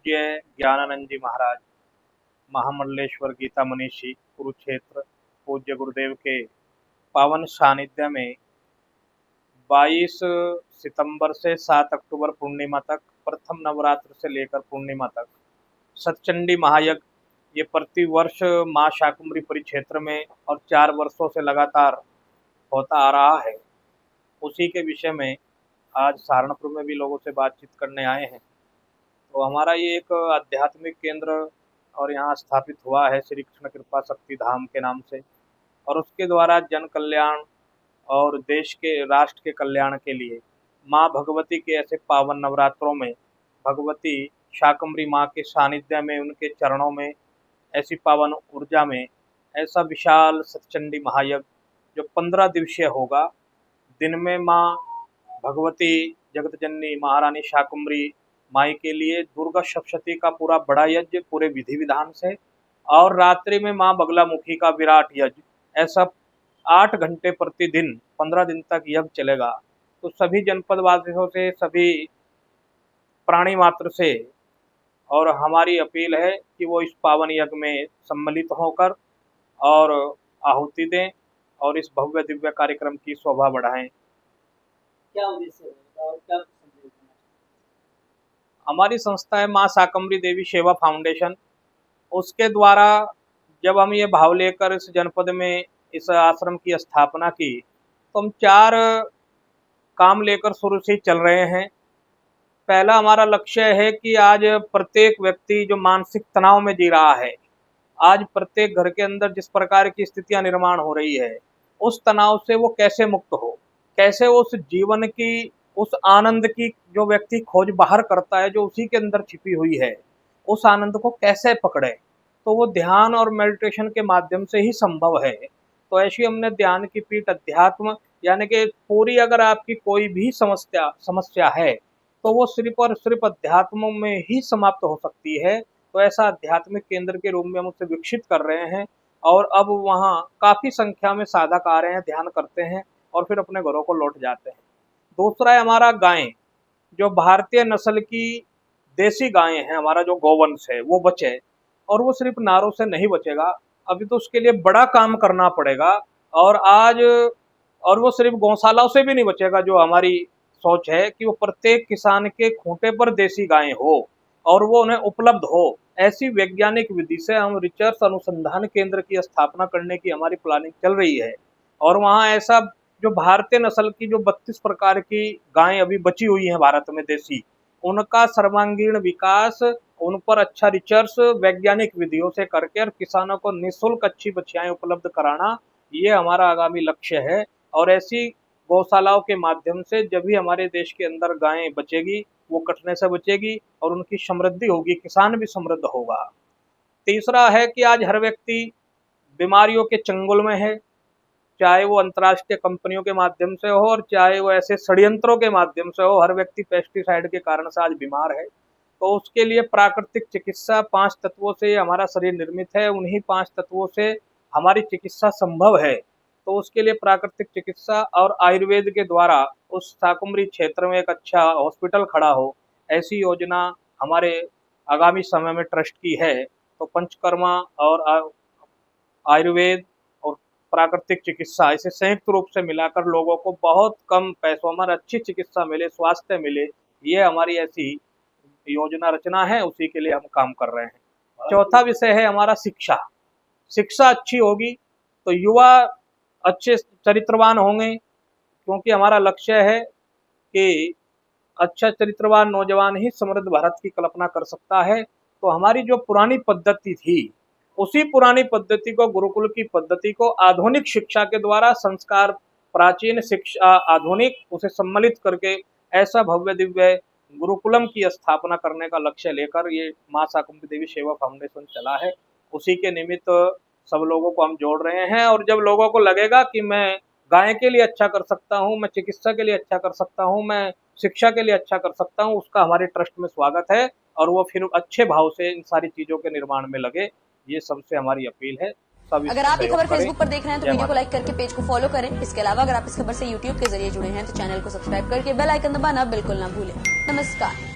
पूज्य ज्ञानानंद जी महाराज, महामंडलेश्वर गीता मनीषी, कुरुक्षेत्र, पूज्य गुरुदेव के पावन सानिध्य में 22 सितंबर से 7 अक्टूबर पूर्णिमा तक, प्रथम नवरात्र से लेकर पूर्णिमा तक सतचंडी महायज्ञ ये प्रतिवर्ष माँ शाकुंभरी परिक्षेत्र में और 4 वर्षों से लगातार होता आ रहा है। उसी के विषय में आज सहारनपुर में भी लोगों से बातचीत करने आए हैं। तो हमारा ये एक आध्यात्मिक केंद्र और यहाँ स्थापित हुआ है श्री कृष्ण कृपा शक्ति धाम के नाम से, और उसके द्वारा जन कल्याण और देश के राष्ट्र के कल्याण के लिए माँ भगवती के ऐसे पावन नवरात्रों में भगवती शाकंभरी माँ के सानिध्य में, उनके चरणों में, ऐसी पावन ऊर्जा में ऐसा विशाल सतचंडी महायज्ञ जो 15 दिवसीय होगा। दिन में माँ भगवती जगत जननी महारानी शाकंभरी माई के लिए दुर्गा सप्तशती का पूरा बड़ा यज्ञ पूरे विधि विधान से, और रात्रि में माँ बगलामुखी का विराट यज्ञ, ऐसा 8 घंटे प्रतिदिन 15 दिन तक यज्ञ चलेगा। तो सभी जनपद वासियों से, सभी प्राणी मात्र से और हमारी अपील है कि वो इस पावन यज्ञ में सम्मिलित होकर और आहुति दें और इस भव्य दिव्य कार्यक्रम की शोभा बढ़ाएं। क्या उद्देश्य है और क्या संदेश देना चाहते हैं? हमारी संस्था है माँ शाकंभरी देवी सेवा फाउंडेशन। उसके द्वारा जब हम ये भाव लेकर इस जनपद में इस आश्रम की स्थापना की, तो हम 4 काम लेकर शुरू से चल रहे हैं। पहला हमारा लक्ष्य है कि आज प्रत्येक व्यक्ति जो मानसिक तनाव में जी रहा है, आज प्रत्येक घर के अंदर जिस प्रकार की स्थितियां निर्माण हो रही है, उस तनाव से वो कैसे मुक्त हो, कैसे उस जीवन की, उस आनंद की जो व्यक्ति खोज बाहर करता है, जो उसी के अंदर छिपी हुई है, उस आनंद को कैसे पकड़े। तो वो ध्यान और मेडिटेशन के माध्यम से ही संभव है। तो ऐसी हमने ध्यान की पीठ अध्यात्म, यानी कि पूरी अगर आपकी कोई भी समस्या है तो वो सिर्फ और सिर्फ अध्यात्म में ही समाप्त हो सकती है। तो ऐसा आध्यात्मिक केंद्र के रूप में हम उसे विकसित कर रहे हैं, और अब वहाँ काफ़ी संख्या में साधक आ रहे हैं, ध्यान करते हैं और फिर अपने घरों को लौट जाते हैं। दूसरा है हमारा गाय, जो भारतीय नस्ल की देसी गायें हैं, हमारा जो गौवंश है वो बचे, और वो सिर्फ नारों से नहीं बचेगा, अभी तो उसके लिए बड़ा काम करना पड़ेगा। और वो सिर्फ गौशालाओं से भी नहीं बचेगा। जो हमारी सोच है कि वो प्रत्येक किसान के खूंटे पर देसी गायें हो और वो उन्हें उपलब्ध हो। ऐसी वैज्ञानिक विधि से हम रिसर्च अनुसंधान केंद्र की स्थापना करने की हमारी प्लानिंग चल रही है, और वहाँ ऐसा जो भारतीय नस्ल की जो 32 प्रकार की गायें अभी बची हुई हैं भारत में देसी, उनका सर्वांगीण विकास, उन पर अच्छा रिसर्च वैज्ञानिक विधियों से करके और किसानों को निःशुल्क अच्छी बछियाएं उपलब्ध कराना, ये हमारा आगामी लक्ष्य है। और ऐसी गौशालाओं के माध्यम से जब भी हमारे देश के अंदर गायें बचेगी, वो कटने से बचेगी और उनकी समृद्धि होगी, किसान भी समृद्ध होगा। तीसरा है कि आज हर व्यक्ति बीमारियों के चंगुल में है, चाहे वो अंतर्राष्ट्रीय कंपनियों के माध्यम से हो और चाहे वो ऐसे षड्यंत्रों के माध्यम से हो। हर व्यक्ति पेस्टिसाइड के कारण से आज बीमार है। तो उसके लिए प्राकृतिक चिकित्सा 5 तत्वों से हमारा शरीर निर्मित है, उन्हीं 5 तत्वों से हमारी चिकित्सा संभव है। तो उसके लिए प्राकृतिक चिकित्सा और आयुर्वेद के द्वारा उस शाकंभरी क्षेत्र में एक अच्छा हॉस्पिटल खड़ा हो, ऐसी योजना हमारे आगामी समय में ट्रस्ट की है। तो पंचकर्मा और आयुर्वेद और प्राकृतिक चिकित्सा, इसे संयुक्त रूप से मिलाकर लोगों को बहुत कम पैसों में अच्छी चिकित्सा मिले, स्वास्थ्य मिले, ये हमारी ऐसी योजना रचना है, उसी के लिए हम काम कर रहे हैं। चौथा विषय है हमारा शिक्षा। शिक्षा अच्छी होगी तो युवा अच्छे चरित्रवान होंगे, क्योंकि हमारा लक्ष्य है कि अच्छा चरित्रवान नौजवान ही समृद्ध भारत की कल्पना कर सकता है। तो हमारी जो पुरानी पद्धति थी, उसी पुरानी पद्धति को, गुरुकुल की पद्धति को आधुनिक शिक्षा के द्वारा, संस्कार प्राचीन शिक्षा आधुनिक, उसे सम्मिलित करके ऐसा भव्य दिव्य गुरुकुलम की स्थापना करने का लक्ष्य लेकर ये माँ शाकंभरी देवी सेवा फाउंडेशन चला है। उसी के निमित्त सब लोगों को हम जोड़ रहे हैं, और जब लोगों को लगेगा कि मैं गाय के लिए अच्छा कर सकता हूँ, मैं चिकित्सा के लिए अच्छा कर सकता हूँ, मैं शिक्षा के लिए अच्छा कर सकता हूँ, उसका हमारे ट्रस्ट में स्वागत है, और वो फिर अच्छे भाव से इन सारी चीज़ों के निर्माण में लगे। ये सबसे हमारी अपील है। अगर आप ये खबर फेसबुक पर देख रहे हैं तो वीडियो को लाइक करके पेज को फॉलो करें। इसके अलावा अगर आप इस खबर से यूट्यूब के जरिए जुड़े हैं तो चैनल को सब्सक्राइब करके बेल आइकन दबाना बिल्कुल ना भूलें। नमस्कार।